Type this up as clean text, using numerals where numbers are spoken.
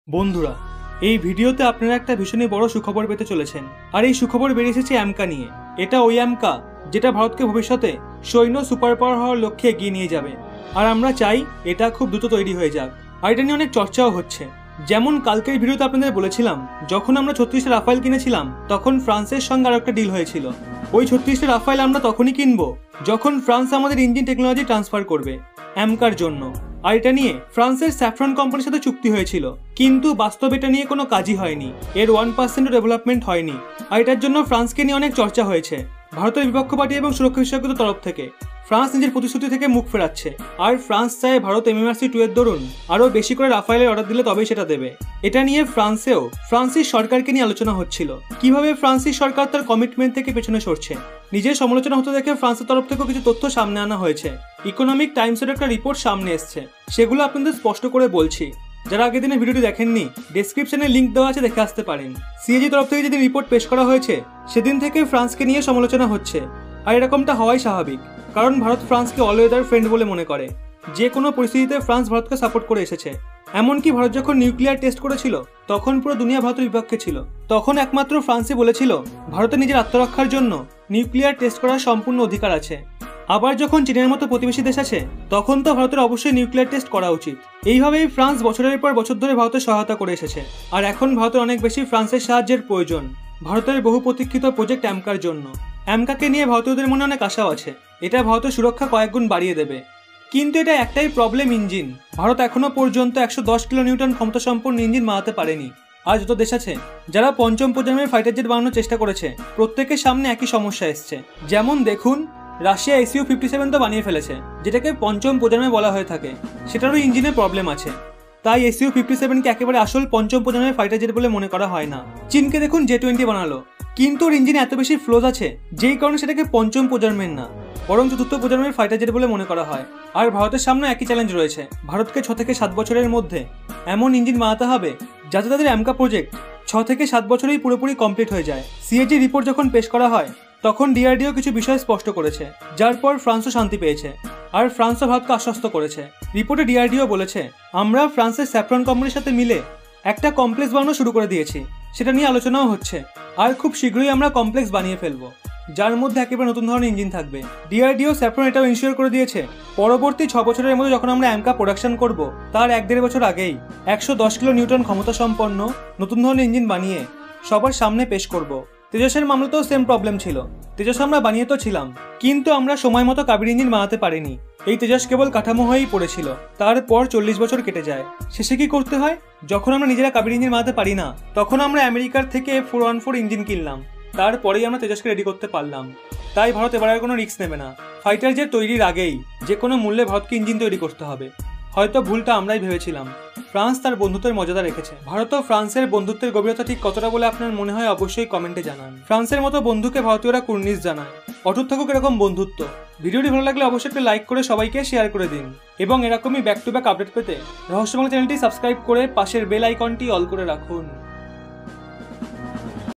বন্ধুরা, এই ভিডিওতে আপনারা একটা ভীষণই বড় সুখবর পেতে চলেছেন। আর এই সুখবর বেরিয়ে এসেছে অ্যামকা নিয়ে। এটা ওই অ্যামকা যেটা ভারতকে ভবিষ্যতে সৈন্য সুপার পাওয়ার হওয়ার লক্ষ্যে এগিয়ে নিয়ে যাবে। আর আমরা চাই এটা খুব দ্রুত তৈরি হয়ে যাক। আর এটা নিয়ে অনেক চর্চাও হচ্ছে। যেমন কালকের ভিডিওতে আপনাদের বলেছিলাম, যখন আমরা 36টা রাফায়েল কিনেছিলাম তখন ফ্রান্সের সঙ্গে আরো একটা ডিল হয়েছিল। ওই 36টা রাফায়েল আমরা তখনই কিনবো যখন ফ্রান্স আমাদের ইঞ্জিন টেকনোলজি ট্রান্সফার করবে অ্যামকার জন্য। আর এটা নিয়ে ফ্রান্সের স্যাফরন কোম্পানির সাথে চুক্তি হয়েছিল, কিন্তু বাস্তবে এটা নিয়ে কোনো কাজই হয়নি। এর 1% ডেভেলপমেন্ট হয়নি। আর এটার জন্য ফ্রান্সকে নিয়ে অনেক চর্চা হয়েছে ভারতের বিপক্ষ পার্টি এবং সুরক্ষা বিশেষজ্ঞদের তরফ থেকে। ফ্রান্স নিজের প্রতিশ্রুতি থেকে মুখ ফেরাচ্ছে। আর ফ্রান্স চায় ভারত MMRC-2 এর দরুন আরও বেশি করে রাফায়েলের অর্ডার দিলে তবেই সেটা দেবে। এটা নিয়ে ফ্রান্সের সরকারকে নিয়ে আলোচনা হচ্ছিল, কিভাবে ফ্রান্সের সরকার তার কমিটমেন্ট থেকে পেছনে সরছে। নিজের সমালোচনা হতে দেখে ফ্রান্সের তরফ থেকেও কিছু তথ্য সামনে আনা হয়েছে। ইকোনমিক টাইমসের একটা রিপোর্ট সামনে এসছে, সেগুলো আপনাদের স্পষ্ট করে বলছি। যারা আগের দিনে ভিডিওটি দেখেননি, ডেসক্রিপশনে লিঙ্ক দেওয়া আছে, দেখে আসতে পারেন। সিএজি তরফ থেকে যেদিন রিপোর্ট পেশ করা হয়েছে সেদিন থেকে ফ্রান্সকে নিয়ে সমালোচনা হচ্ছে। আর এরকমটা হওয়াই স্বাভাবিক, কারণ ভারত ফ্রান্সকে অল ওয়েদার ফ্রেন্ড বলে মনে করে। যে কোনো পরিস্থিতিতে ফ্রান্স ভারতকে সাপোর্ট করে এসেছে। এমনকি ভারত যখন নিউক্লিয়ার টেস্ট করেছিল তখন পুরো দুনিয়া ভারতের বিপক্ষে ছিল। তখন একমাত্র ফ্রান্সই বলেছিল ভারতের নিজের আত্মরক্ষার জন্য নিউক্লিয়ার টেস্ট করার সম্পূর্ণ অধিকার আছে। আবার যখন চীনের মতো প্রতিবেশী দেশ আছে তখন তো ভারতের অবশ্যই নিউক্লিয়ার টেস্ট করা উচিত। এইভাবেই ফ্রান্স বছরের পর বছর ধরে ভারতের সহায়তা করে এসেছে। আর এখন ভারতের অনেক বেশি ফ্রান্সের সাহায্যের প্রয়োজন ভারতের বহু প্রতীক্ষিত প্রজেক্ট অ্যামকার জন্য। অ্যামকাকে নিয়ে ভারতীয়দের মনে অনেক আশাও আছে, এটা ভারতের সুরক্ষা কয়েক গুণ বাড়িয়ে দেবে। কিন্তু এটা একটাই প্রবলেম, ইঞ্জিন। ভারত এখনো পর্যন্ত 110 কিলো নিউটন ক্ষমতা সম্পন্ন ইঞ্জিন বানাতে পারেনি। আর যত দেশ আছে যারা পঞ্চম প্রজন্মের ফাইটার জেট বানানোর চেষ্টা করেছে, প্রত্যেকের সামনে একই সমস্যা এসছে। যেমন দেখুন, রাশিয়া SU-57 তো বানিয়ে ফেলেছে, যেটাকে পঞ্চম প্রজন্মে বলা হয়ে থাকে। সেটারও ইঞ্জিনের প্রবলেম আছে। তাই SU-57কে একেবারে আসল পঞ্চম প্রজন্মের ফাইটার জেট বলে মনে করা হয় না। চীনকে দেখুন J-20 বানালো, কিন্তু ওর ইঞ্জিনে এত বেশি ফ্লোজ আছে যেই কারণে সেটাকে পঞ্চম প্রজন্মের না, বরং চতুর্থ প্রজন্মের ফাইটার জেট বলে মনে করা হয়। আর ভারতের সামনে একই চ্যালেঞ্জ রয়েছে। ভারতকে 6 থেকে 7 বছরের মধ্যে এমন ইঞ্জিন বানাতে হবে যাতে তাদের অ্যামকা প্রজেক্ট 6 থেকে 7 বছরেই পুরোপুরি কমপ্লিট হয়ে যায়। সিএজি রিপোর্ট যখন পেশ করা হয় তখন DRDO কিছু বিষয় স্পষ্ট করেছে, যার পর ফ্রান্সও শান্তি পেয়েছে। আর ফ্রান্সও ভারতকে আশ্বস্ত করেছে। রিপোর্টে DRDO বলেছে, আমরা ফ্রান্সের স্যাফরন কোম্পানির সাথে মিলে একটা কমপ্লেক্স বানানো শুরু করে দিয়েছি। সেটা নিয়ে আলোচনাও হচ্ছে। আর খুব শীঘ্রই আমরা কমপ্লেক্স বানিয়ে ফেলবো, যার মধ্যে একেবারে নতুন ধরনের ইঞ্জিন থাকবে। DRDO স্যাফরন এটাও ইনশিওর করে দিয়েছে, পরবর্তী 6 বছরের মধ্যে যখন আমরা অ্যামকা প্রোডাকশন করব তার 1-1.5 বছর আগেই 110 কিলো নিউটন ক্ষমতা সম্পন্ন নতুন ধরনের ইঞ্জিন বানিয়ে সবার সামনে পেশ করব। তেজসের মামলাতেও সেম প্রবলেম ছিল। তেজস আমরা বানিয়ে তো ছিলাম, কিন্তু আমরা সময় মতো কাবেরী ইঞ্জিন বানাতে পারিনি। এই তেজস কেবল কাঠামো হয়েই পড়েছিল। তারপর 40 বছর কেটে যায়। শেষে কি করতে হয়? যখন আমরা নিজেরা কাবেরী ইঞ্জিন বানাতে পারি না, তখন আমরা আমেরিকার থেকে F414 ইঞ্জিন কিনলাম। তারপরেই আমরা তেজসকে রেডি করতে পারলাম। তাই ভারত এবার আর কোনো রিস্ক নেবে না। ফাইটার জেট তৈরির আগেই যে কোনো মূল্যে ভারতকে ইঞ্জিন তৈরি করতে হবে। হয়তো ভুলটা আমরাই ভেবেছিলাম। ফ্রান্স তার বন্ধুত্বের মর্যাদা রেখেছে। ভারত ও ফ্রান্সের বন্ধুত্বের গভীরতা ঠিক কতটা বলে আপনার মনে হয় অবশ্যই কমেন্টে জানান। ফ্রান্সের মতো বন্ধুকে ভারতীয়রা কুর্নিশ জানায়। অটুট থাকুক এরকম বন্ধুত্ব। ভিডিওটি ভালো লাগলে অবশ্যই একটা লাইক করে সবাইকে শেয়ার করে দিন। এবং এরকমই ব্যাক টু ব্যাক আপডেট পেতে রহস্যময় চ্যানেলটি সাবস্ক্রাইব করে পাশের বেল আইকনটি অল করে রাখুন।